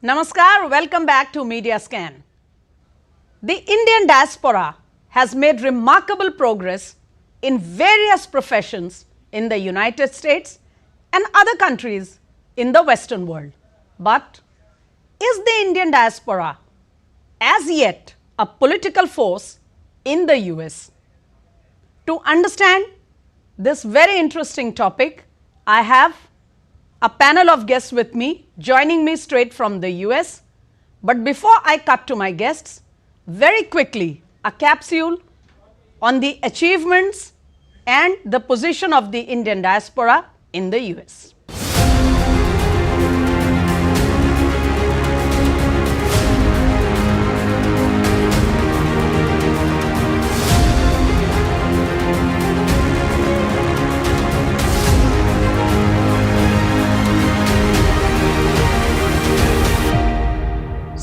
Namaskar, welcome back to Media Scan. The Indian diaspora has made remarkable progress in various professions in the United States and other countries in the Western world. But is the Indian diaspora as yet a political force in the US? To understand this very interesting topic, I have a panel of guests with me, joining me straight from the US. But before I cut to my guests, very quickly, a capsule on the achievements and the position of the Indian diaspora in the US.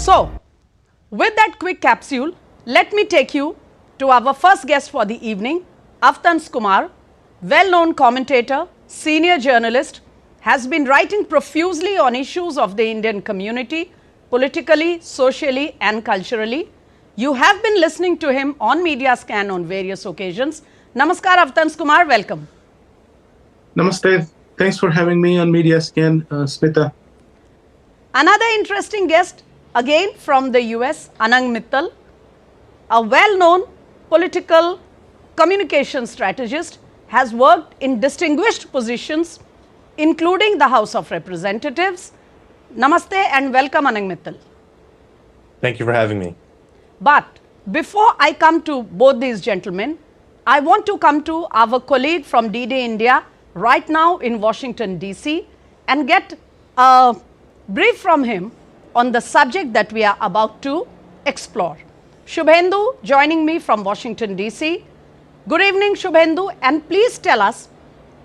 So, with that quick capsule, let me take you to our first guest for the evening, Avtans Kumar, well-known commentator, senior journalist, has been writing profusely on issues of the Indian community, politically, socially and culturally. You have been listening to him on Media Scan on various occasions. Namaskar, Avtans Kumar, welcome. Namaste. Thanks for having me on Media Scan, Smita. Another interesting guest, again from the US, Anang Mittal, a well-known political communication strategist, has worked in distinguished positions, including the House of Representatives. Namaste and welcome, Anang Mittal. Thank you for having me. But before I come to both these gentlemen, I want to come to our colleague from D-Day India right now in Washington, D.C. and get a brief from him on the subject that we are about to explore. Shubhendu joining me from Washington, D.C. Good evening, Shubhendu, and please tell us,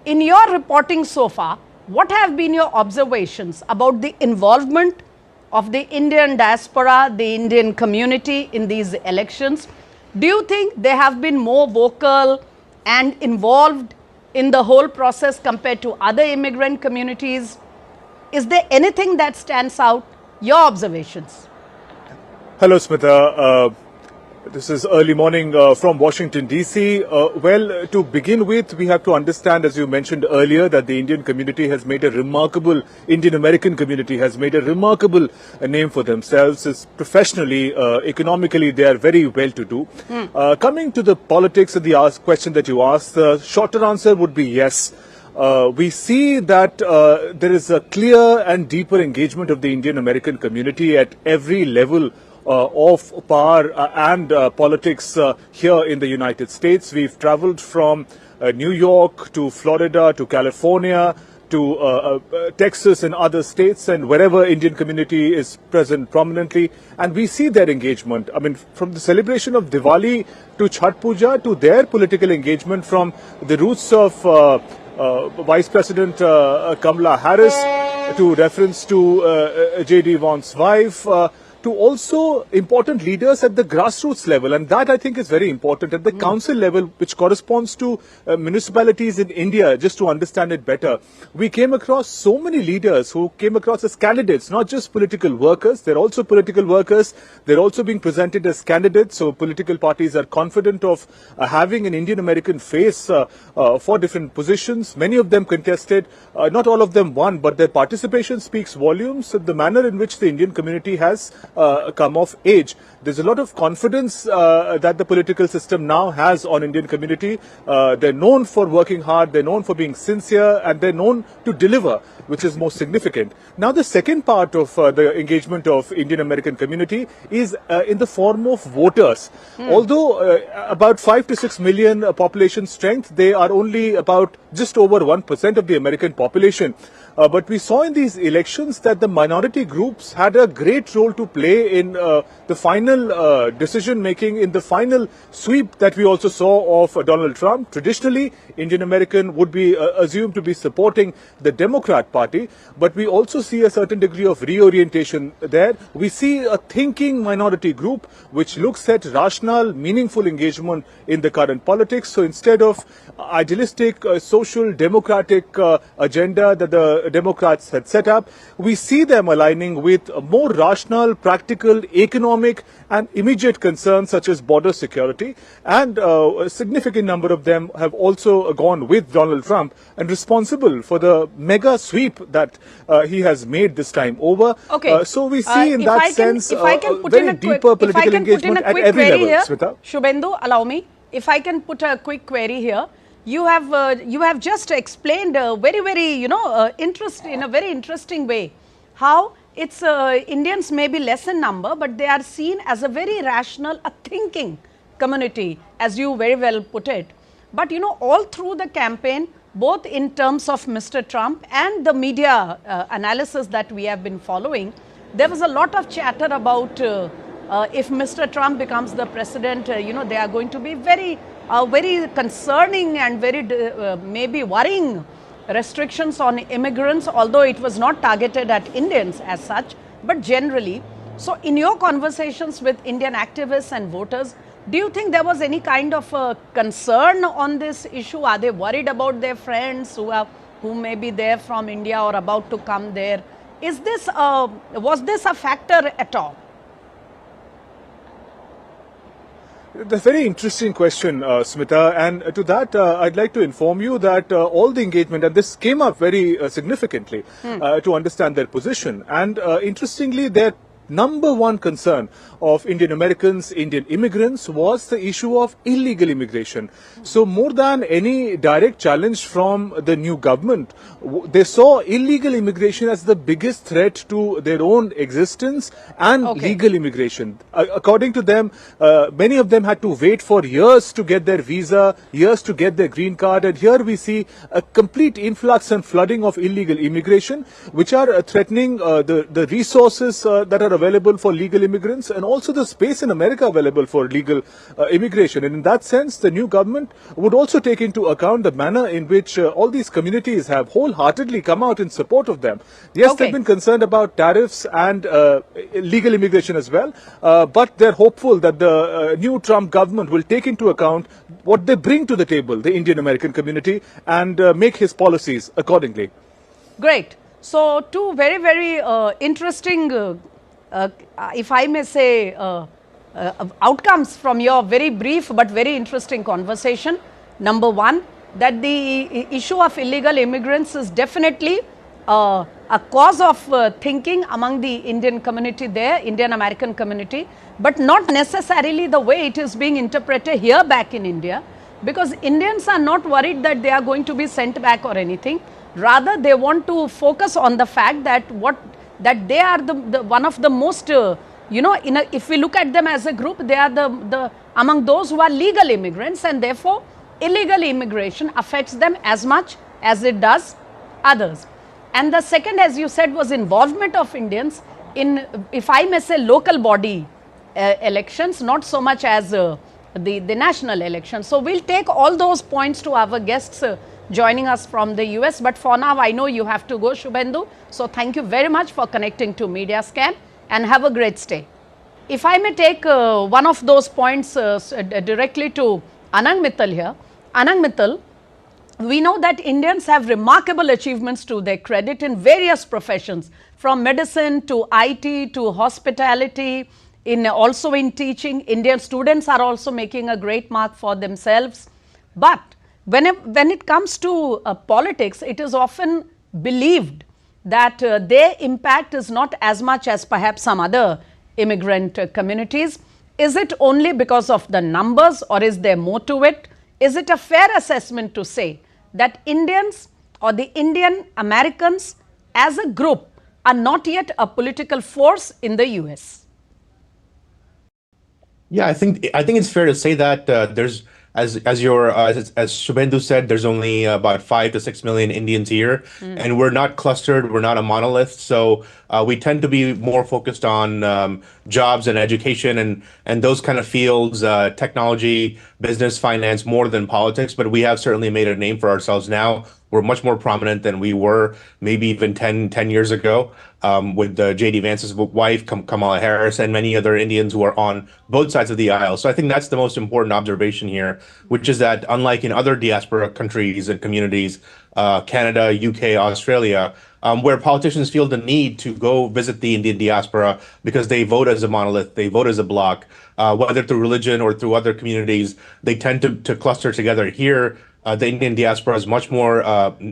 in your reporting so far, what have been your observations about the involvement of the Indian diaspora, the Indian community in these elections? Do you think they have been more vocal and involved in the whole process compared to other immigrant communities? Is there anything that stands out? Your observations. Hello, Smita. This is early morning from Washington, D.C. Well, to begin with, we have to understand, as you mentioned earlier, that the Indian community has made a remarkable, Indian American community has made a remarkable name for themselves. It's professionally, economically, they are very well to do. Coming to the politics and the question that you asked, the shorter answer would be yes. We see that there is a clear and deeper engagement of the Indian American community at every level of power and politics here in the United States. We've traveled from New York to Florida to California to Texas and other states, and wherever Indian community is present prominently, and we see their engagement. I mean, from the celebration of Diwali to Chhath Puja to their political engagement, from the roots of Vice President Kamala Harris to reference to J.D. Vance's wife, to also important leaders at the grassroots level, and that I think is very important at the council level, which corresponds to municipalities in India. Just to understand it better, we came across so many leaders who came across as candidates, not just political workers. They're also political workers. They're also being presented as candidates. So political parties are confident of having an Indian American face for different positions. Many of them contested. Not all of them won, but their participation speaks volumes of the manner in which the Indian community has come of age. There's a lot of confidence that the political system now has on Indian community. They're known for working hard, they're known for being sincere, and they're known to deliver, which is most significant. Now, the second part of the engagement of Indian American community is in the form of voters. Although about 5 to 6 million population strength, they are only about just over 1% of the American population. But we saw in these elections that the minority groups had a great role to play in the final final decision making, in the final sweep that we also saw of Donald Trump. Traditionally, Indian American would be assumed to be supporting the Democrat Party, but we also see a certain degree of reorientation there. We see a thinking minority group which looks at rational, meaningful engagement in the current politics. So instead of idealistic social democratic agenda that the Democrats had set up, we see them aligning with more rational, practical, economic and immediate concerns such as border security. And a significant number of them have also gone with Donald Trump and responsible for the mega sweep that he has made this time over. Okay. So we see in that sense if I can put very in a quick, deeper political engagement at every level. Here, Smita? Shubhendu, allow me. If I can put a quick query here. You have just explained very interest in a very interesting way how it's Indians may be less in number, but they are seen as a very rational, a thinking community, as you very well put it. But all through the campaign, both in terms of Mr. Trump and the media analysis that we have been following, there was a lot of chatter about if Mr. Trump becomes the president, they are going to be very concerning and very maybe worrying restrictions on immigrants, although it was not targeted at Indians as such, but generally. So in your conversations with Indian activists and voters, do you think there was any kind of concern on this issue? Are they worried about their friends who may be there from India or about to come there? Was this a factor at all? That's a very interesting question, Smita. And to that, I'd like to inform you that all the engagement, and this came up very significantly to understand their position. And interestingly, their number one concern of Indian Americans, Indian immigrants, was the issue of illegal immigration. So more than any direct challenge from the new government, they saw illegal immigration as the biggest threat to their own existence and legal immigration. According to them, many of them had to wait for years to get their visa, years to get their green card, and here we see a complete influx and flooding of illegal immigration, which are threatening the resources that are available for legal immigrants and also the space in America available for legal immigration. And in that sense, the new government would also take into account the manner in which all these communities have wholeheartedly come out in support of them. Yes, they've been concerned about tariffs and legal immigration as well, but they're hopeful that the new Trump government will take into account what they bring to the table, the Indian American community, and make his policies accordingly. Great. So, two very interesting if I may say, outcomes from your very brief but very interesting conversation. Number one, that the issue of illegal immigrants is definitely a cause of thinking among the Indian community there, Indian American community, but not necessarily the way it is being interpreted here back in India, because Indians are not worried that they are going to be sent back or anything. Rather, they want to focus on the fact that that they are the one of the most, if we look at them as a group, they are the among those who are legal immigrants, and therefore illegal immigration affects them as much as it does others. And the second, as you said, was involvement of Indians in, if I may say, local body elections, not so much as the national election. So we'll take all those points to our guests joining us from the US, but for now I know you have to go, Shubhendu. So thank you very much for connecting to Media Scan, and have a great stay. If I may take one of those points directly to Anang Mittal here. Anang Mittal, we know that Indians have remarkable achievements to their credit in various professions, from medicine to IT to hospitality, also in teaching. Indian students are also making a great mark for themselves. But when it comes to politics, it is often believed that their impact is not as much as perhaps some other immigrant communities. Is it only because of the numbers, or is there more to it? Is it a fair assessment to say that Indians or the Indian Americans as a group are not yet a political force in the US? Yeah, I think it's fair to say that there's as Shubhendu said, there's only about 5 to 6 million Indians here, and we're not clustered. We're not a monolith, so we tend to be more focused on jobs and education and those kind of fields, technology, business, finance, more than politics. But we have certainly made a name for ourselves now. We're much more prominent than we were maybe even 10 years ago, with J.D. Vance's wife, Kamala Harris, and many other Indians who are on both sides of the aisle. So I think that's the most important observation here, which is that unlike in other diaspora countries and communities, Canada, UK, Australia, where politicians feel the need to go visit the Indian diaspora because they vote as a monolith, they vote as a bloc, whether through religion or through other communities, they tend to cluster together. Here, the Indian diaspora is much more,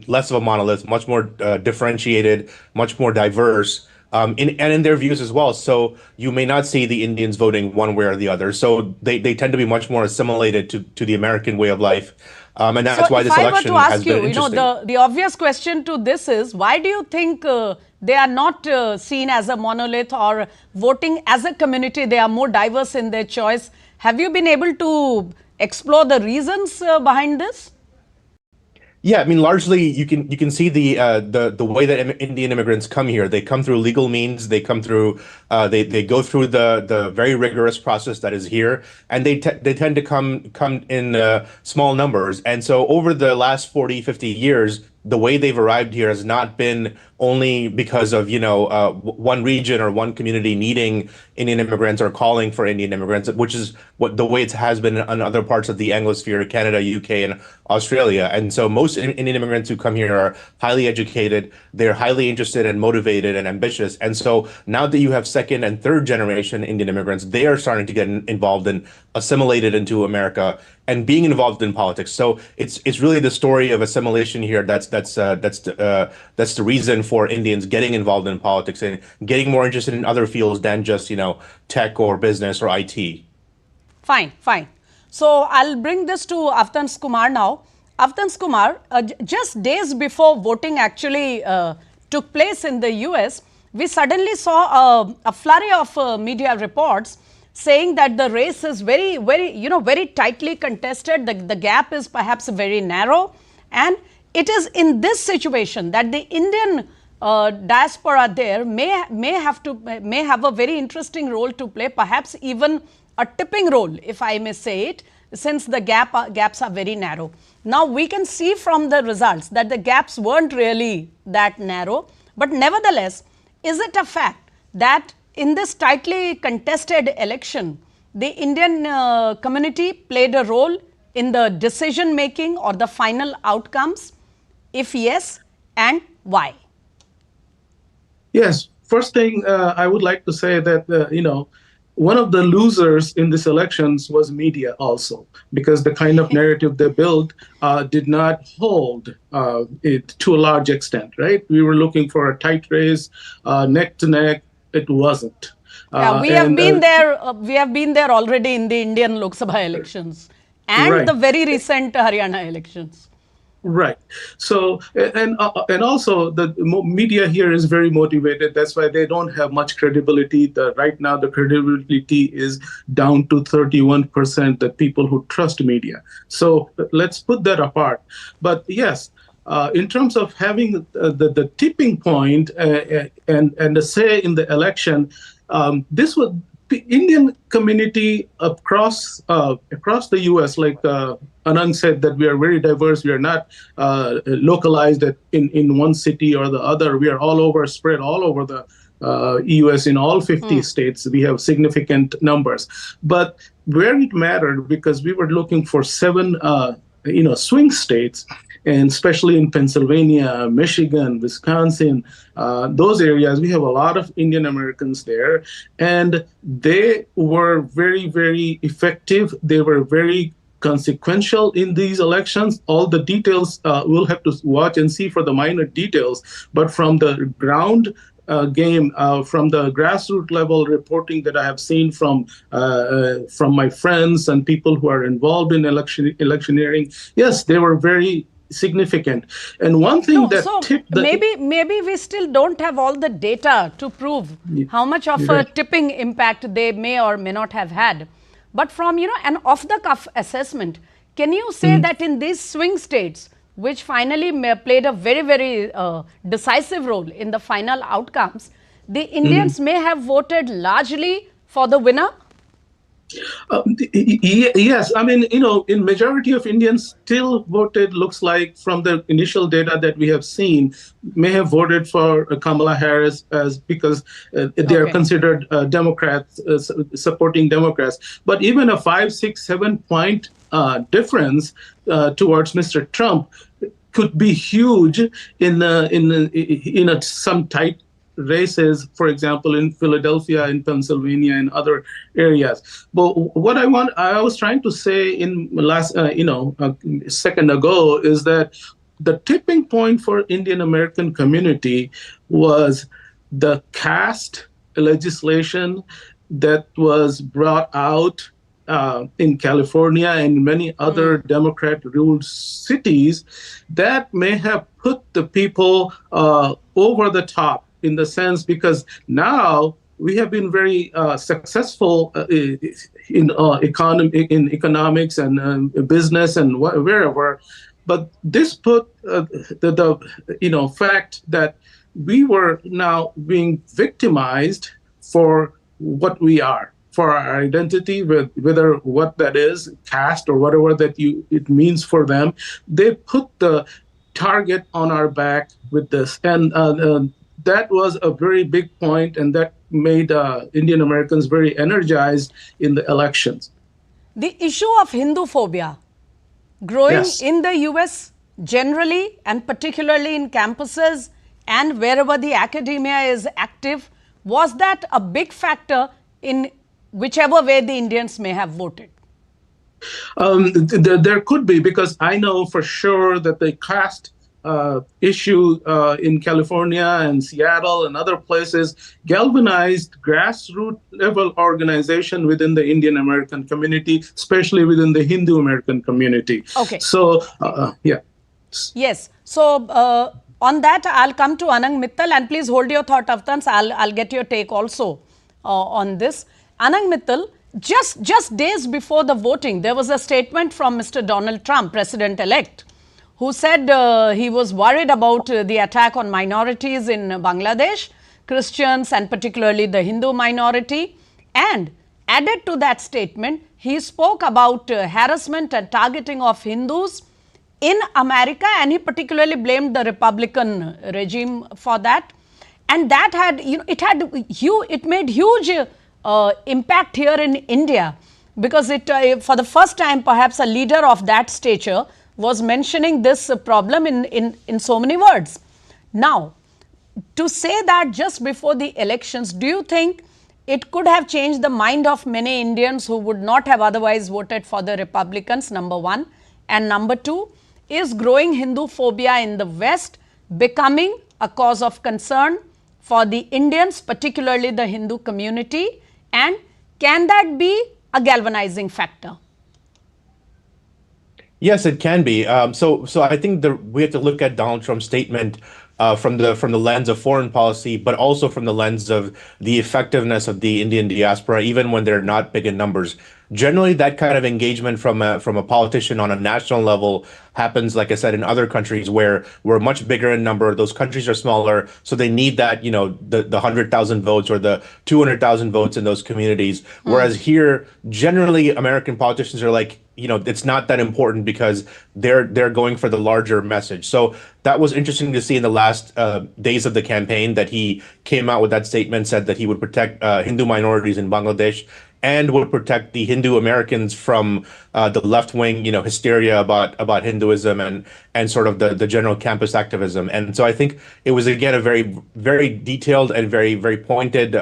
less of a monolith, much more differentiated, much more diverse, in their views as well. So you may not see the Indians voting one way or the other. So they tend to be much more assimilated to the American way of life. And that's why this election has been interesting. The obvious question to this is, why do you think they are not seen as a monolith or voting as a community? They are more diverse in their choice. Have you been able to explore the reasons behind this? Yeah, I mean, largely you can see the way that Indian immigrants come here. They come through legal means. They come through they go through the very rigorous process that is here, and they tend to come in small numbers. And so over the last 40, 50 years, the way they've arrived here has not been only because of one region or one community needing Indian immigrants or calling for Indian immigrants, which is what the way it has been in other parts of the Anglosphere, Canada, UK, and Australia. And so most Indian immigrants who come here are highly educated, they're highly interested and motivated and ambitious. And so now that you have second and third generation Indian immigrants, they are starting to get involved and assimilated into America and being involved in politics. So it's really the story of assimilation here. That's the reason for Indians getting involved in politics and getting more interested in other fields than just tech or business or IT. Fine. So I'll bring this to Avtans Kumar now. Avtans Kumar, just days before voting actually took place in the US, we suddenly saw a flurry of media reports saying that the race is very tightly contested. The gap is perhaps very narrow, and it is in this situation that the Indian diaspora there may have a very interesting role to play, perhaps even a tipping role, if I may say it, since the gaps are very narrow. Now we can see from the results that the gaps weren't really that narrow, but nevertheless, is it a fact that in this tightly contested election, the Indian community played a role in the decision making or the final outcomes? If yes, and why? Yes. First thing I would like to say that, one of the losers in these elections was media also, because the kind of narrative they built did not hold it to a large extent, right? We were looking for a tight race, neck to neck. It wasn't. Yeah, we have been there. We have been there already in the Indian Lok Sabha elections and right. the very recent Haryana elections. Right. So, and also the media here is very motivated. That's why they don't have much credibility. Right now, the credibility is down to 31%, the people who trust media. So let's put that apart. But yes, in terms of having the tipping point and the say in the election, this was the Indian community across the U.S., like Anand said, that we are very diverse. We are not localized in one city or the other. We are all over, spread all over the U.S. in all 50 states. We have significant numbers. But where it mattered, because we were looking for 7 swing states, and especially in Pennsylvania, Michigan, Wisconsin, those areas, we have a lot of Indian Americans there, and they were very, very effective. They were very consequential in these elections. All the details we'll have to watch and see for the minor details, but from the ground game, from the grassroots level reporting that I have seen from my friends and people who are involved in electioneering, yes, they were very significant. And one thing tipped the... Maybe we still don't have all the data to prove how much of a tipping impact they may or may not have had. But from an off-the-cuff assessment, can you say that in these swing states, which finally played a very, very decisive role in the final outcomes, the Indians may have voted largely for the winner? Yes, I mean, in majority of Indians still voted, looks like from the initial data that we have seen, may have voted for Kamala Harris because they are considered Democrats, supporting Democrats. But even a 5, 6, 7 point difference towards Mr. Trump could be huge in some tight races, for example, in Philadelphia, in Pennsylvania, and other areas. But what I was trying to say in last, a second ago, is that the tipping point for Indian American community was the caste legislation that was brought out in California and many other Democrat-ruled cities that may have put the people over the top, in the sense, because now we have been very successful in economics and business and wherever, but this put the fact that we were now being victimized for what we are, for our identity, whether what that is, caste or whatever that it means for them. They put the target on our back with this, and that was a very big point, and that made Indian Americans very energized in the elections. The issue of Hindu phobia growing in the US generally, and particularly in campuses and wherever the academia is active, was that a big factor in whichever way the Indians may have voted? There could be, because I know for sure that the caste issue in California and Seattle and other places galvanized grassroots level organization within the Indian American community, especially within the Hindu American community. Okay. So, yeah. Yes. So, on that, I'll come to Anang Mittal, and please hold your thought, Avtans. I'll get your take also on this. Anang Mittal, just days before the voting, there was a statement from Mr. Donald Trump, President-elect, who said he was worried about the attack on minorities in Bangladesh, Christians and particularly the Hindu minority. And added to that statement, he spoke about harassment and targeting of Hindus in America, and he particularly blamed the Republican regime for that. And that had, it made huge impact here in India, because for the first time, perhaps a leader of that stature was mentioning this problem in so many words. Now, to say that just before the elections, do you think it could have changed the mind of many Indians who would not have otherwise voted for the Republicans, number one? And number two, is growing Hindu phobia in the West becoming a cause of concern for the Indians, particularly the Hindu community? And can that be a galvanizing factor? Yes, it can be. So I think we have to look at Donald Trump's statement from the lens of foreign policy, but also from the lens of the effectiveness of the Indian diaspora, even when they're not big in numbers. Generally, that kind of engagement from a politician on a national level happens, like I said, in other countries where we're much bigger in number. Those countries are smaller, so they need that, the 100,000 votes or the 200,000 votes in those communities. Whereas here, generally, American politicians are like, it's not that important because they're going for the larger message. So that was interesting to see in the last days of the campaign, that he came out with that statement, said that he would protect Hindu minorities in Bangladesh and would protect the Hindu Americans from the left-wing, hysteria about Hinduism and sort of the general campus activism. And so I think it was, again, a very, very detailed and very, very pointed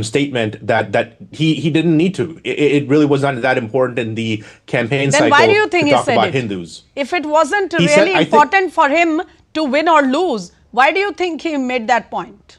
statement that he didn't need to. It really was not that important in the campaign cycle. Then why do you think to talk he said about it? Hindus. If it wasn't really important for him to win or lose, why do you think he made that point?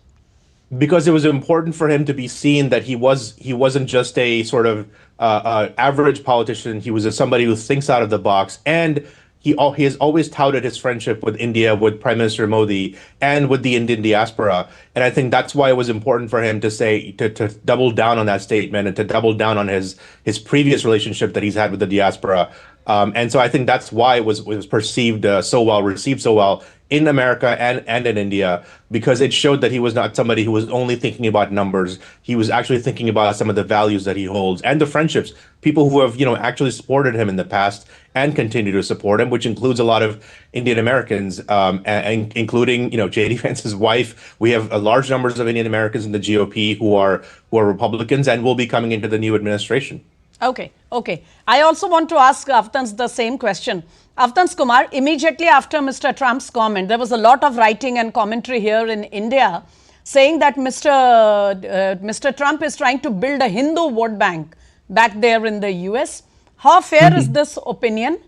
Because it was important for him to be seen that he wasn't just a sort of average politician. He was somebody who thinks out of the box, and he has always touted his friendship with India, with Prime Minister Modi, and with the Indian diaspora. And I think that's why it was important for him to say to double down on that statement and to double down on his previous relationship that he's had with the diaspora. And so I think that's why it was perceived so well, received so well in America and in India, because it showed that he was not somebody who was only thinking about numbers. He was actually thinking about some of the values that he holds and the friendships, people who have, actually supported him in the past and continue to support him, which includes a lot of Indian Americans, and including, J.D. Vance's wife. We have a large numbers of Indian Americans in the GOP who are Republicans and will be coming into the new administration. Okay, okay. I also want to ask Aftans the same question. Aftans Kumar, immediately after Mr. Trump's comment, there was a lot of writing and commentary here in India saying that Mr. Trump is trying to build a Hindu vote bank back there in the US. How fair is this opinion?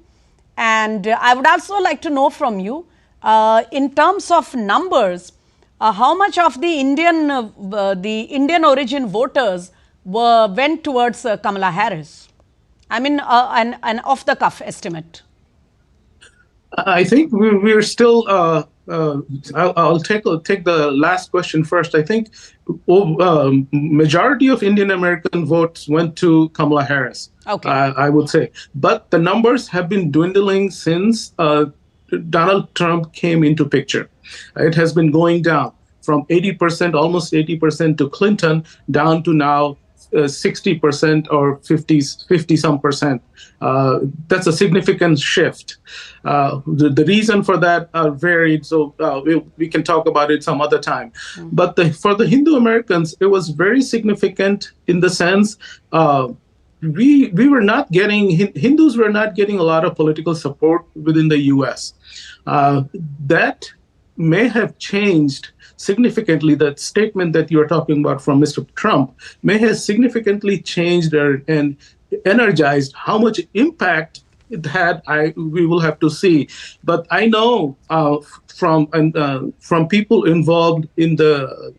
And I would also like to know from you, in terms of numbers, how much of the Indian origin voters went towards Kamala Harris? I mean, an off-the-cuff estimate. I think we're still. I'll take the last question first. I think majority of Indian American votes went to Kamala Harris. Okay. I would say, but the numbers have been dwindling since Donald Trump came into picture. It has been going down from 80%, almost 80% to Clinton, down to now 60% or 50 some percent. That's a significant shift. The reason for that are varied, so we can talk about it some other time. But for the Hindu Americans, it was very significant in the sense we were not getting, Hindus were not getting a lot of political support within the U.S. That may have changed significantly. That statement that you're talking about from Mr. Trump may have significantly changed and energized how much impact it had. We will have to see. But I know from people involved in the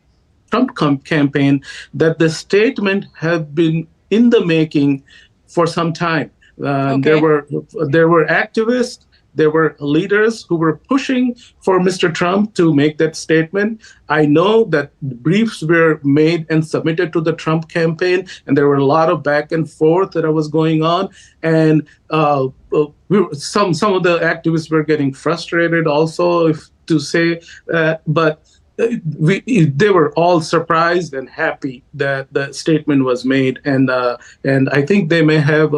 Trump campaign that the statement had been in the making for some time. Okay. There were activists. There were leaders who were pushing for Mr. Trump to make that statement. I know that briefs were made and submitted to the Trump campaign, and there were a lot of back and forth that was going on. And some of the activists were getting frustrated also, but they were all surprised and happy that the statement was made, and I think they may have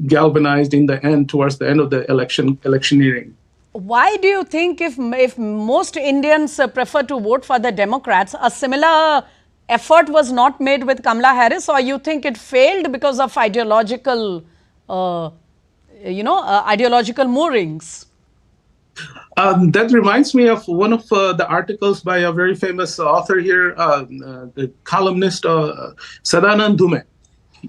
galvanized in the end, towards the end of the electioneering. Why do you think if most Indians prefer to vote for the Democrats, a similar effort was not made with Kamala Harris, or you think it failed because of ideological, ideological moorings? That reminds me of one of the articles by a very famous author here, the columnist Sadanand Dhume.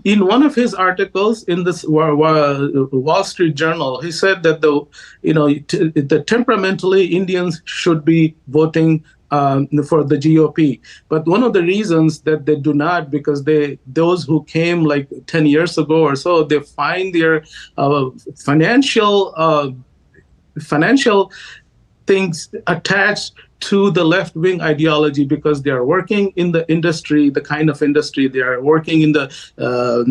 In one of his articles in this Wall Street Journal, he said that the temperamentally Indians should be voting for the GOP. But one of the reasons that they do not, because those who came like 10 years ago or so, they find their financial things attached to the left-wing ideology, because they are working in the industry, the kind of industry they are working in, the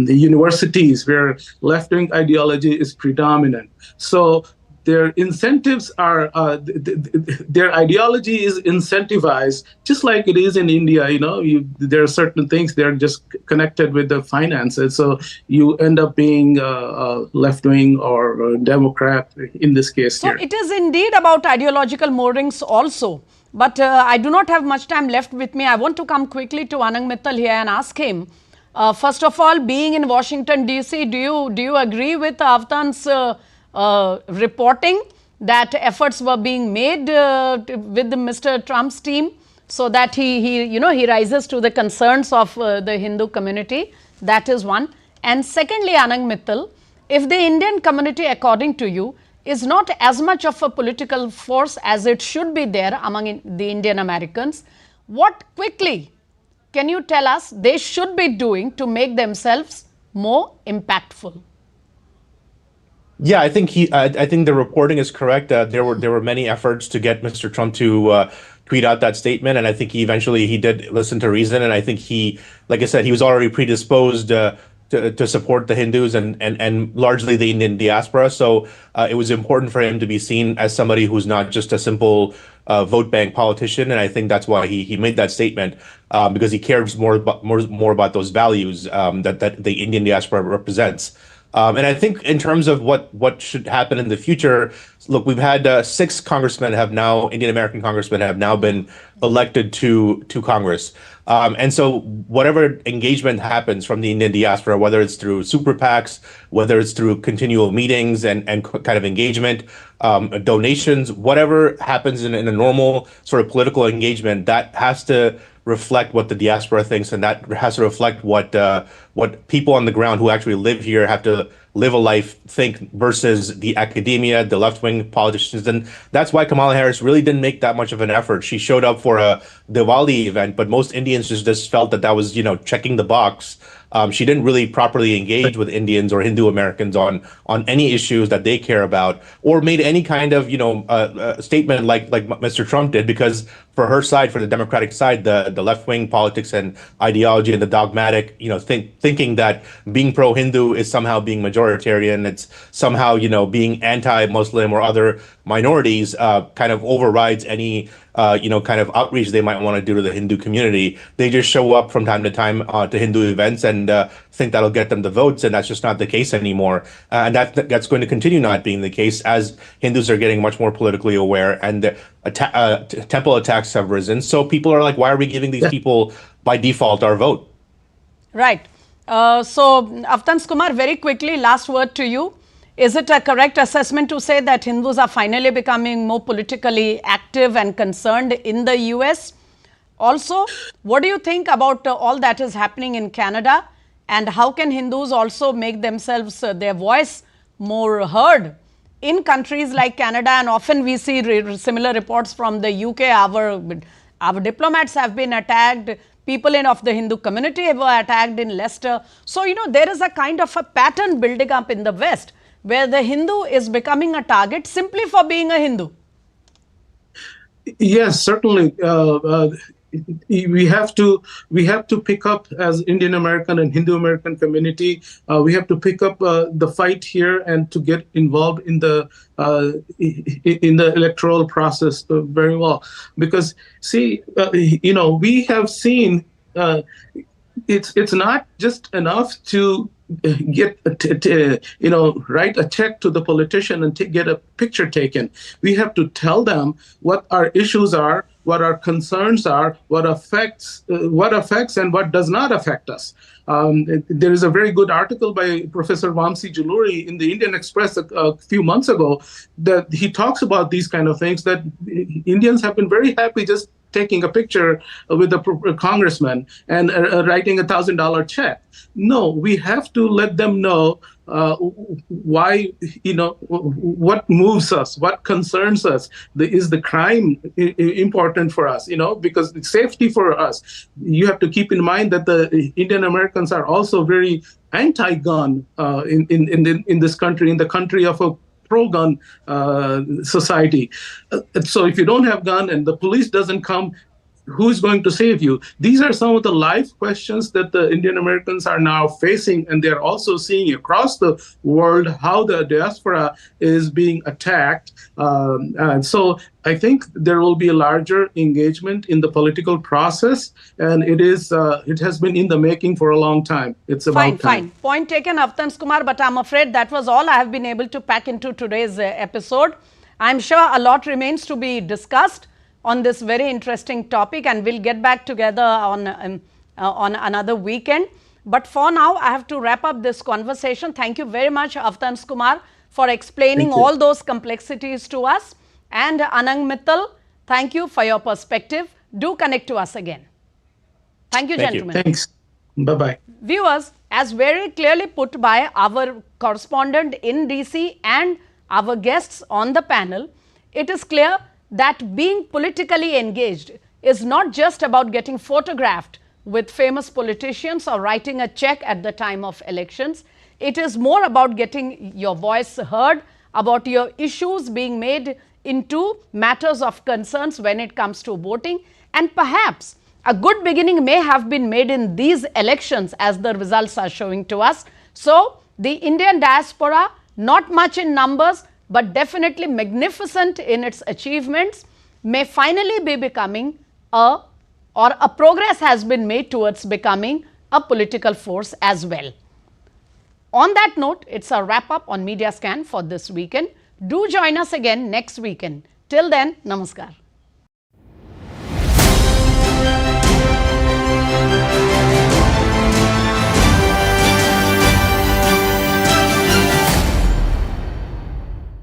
universities where left-wing ideology is predominant. So their incentives are, their ideology is incentivized, just like it is in India. There are certain things they're just connected with the finances. So you end up being left-wing or Democrat in this case. So it is indeed about ideological moorings also. But I do not have much time left with me. I want to come quickly to Anang Mittal here and ask him, first of all, being in Washington, D.C., do you agree with Aftan's reporting that efforts were being made with Mr. Trump's team so that he rises to the concerns of the Hindu community? That is one. And secondly, Anang Mittal, if the Indian community, according to you, is not as much of a political force as it should be there among the Indian Americans, what quickly can you tell us they should be doing to make themselves more impactful? Yeah, I think the reporting is correct. There were many efforts to get Mr. Trump to tweet out that statement, and I think he did listen to reason. And I think like I said, he was already predisposed to support the Hindus and largely the Indian diaspora. So it was important for him to be seen as somebody who's not just a simple vote bank politician. And I think that's why he made that statement, because he cares more about those values that the Indian diaspora represents. And I think in terms of what should happen in the future, look, we've had Indian American congressmen have now been elected to Congress. And so whatever engagement happens from the Indian diaspora, whether it's through super PACs, whether it's through continual meetings and kind of engagement, donations, whatever happens in a normal sort of political engagement, that has to reflect what the diaspora thinks, and that has to reflect what people on the ground who actually live here have to live a life think versus the academia, the left-wing politicians. And that's why Kamala Harris really didn't make that much of an effort. She showed up for a Diwali event, but most Indians just felt that was, checking the box. She didn't really properly engage with Indians or Hindu Americans on any issues that they care about, or made any kind of statement like Mr. Trump did, because for her side, for the Democratic side, the left wing politics and ideology and the dogmatic, thinking that being pro-Hindu is somehow being majoritarian, it's somehow being anti-Muslim or other minorities, kind of overrides any kind of outreach they might want to do to the Hindu community. They just show up from time to time to Hindu events and think that'll get them the votes, and that's just not the case anymore. And that's going to continue not being the case as Hindus are getting much more politically aware, and temple attacks have risen. So people are like, why are we giving these people by default our vote? Right. So, Avtans Kumar, very quickly, last word to you. Is it a correct assessment to say that Hindus are finally becoming more politically active and concerned in the US? Also, what do you think about all that is happening in Canada, and how can Hindus also make themselves, their voice more heard in countries like Canada? And often we see similar reports from the UK. Our diplomats have been attacked. People of the Hindu community were attacked in Leicester. So, there is a kind of a pattern building up in the West, where the Hindu is becoming a target simply for being a Hindu. Yes, certainly. We have to pick up, as Indian American and Hindu American community. We have to pick up the fight here and to get involved in the electoral process very well. Because see, we have seen it's not just enough to get write a check to the politician and get a picture taken. We have to tell them what our issues are, what our concerns are, what affects and what does not affect us. There is a very good article by Professor Vamsi Jaluri in the Indian Express a few months ago that he talks about these kind of things, that Indians have been very happy just taking a picture with a congressman and writing $1,000 check. No, we have to let them know why, what moves us, what concerns us. Is the crime important for us? Because it's safety for us. You have to keep in mind that the Indian Americans are also very anti-gun in this country, in the country of a pro-gun society. So if you don't have gun and the police doesn't come, who's going to save you? These are some of the life questions that the Indian Americans are now facing, and they're also seeing across the world how the diaspora is being attacked. And so I think there will be a larger engagement in the political process, and it has been in the making for a long time. It's about time. Fine. Point taken, Avtans Kumar, but I'm afraid that was all I have been able to pack into today's episode. I'm sure a lot remains to be discussed on this very interesting topic, and we'll get back together on another weekend. But for now, I have to wrap up this conversation. Thank you very much, Avtans Kumar, for explaining all those complexities to us. And Anang Mittal, thank you for your perspective. Do connect to us again. Thank you, gentlemen. Thanks. Bye-bye. Viewers, as very clearly put by our correspondent in DC and our guests on the panel, it is clear that being politically engaged is not just about getting photographed with famous politicians or writing a check at the time of elections. It is more about getting your voice heard, about your issues being made into matters of concerns when it comes to voting, and perhaps A good beginning may have been made in these elections as the results are showing to us. So, the Indian diaspora, not much in numbers, but definitely magnificent in its achievements, may finally be becoming a progress has been made towards becoming a political force as well. On that note, it's a wrap up on Media Scan for this weekend. Do join us again next weekend. Till then, namaskar.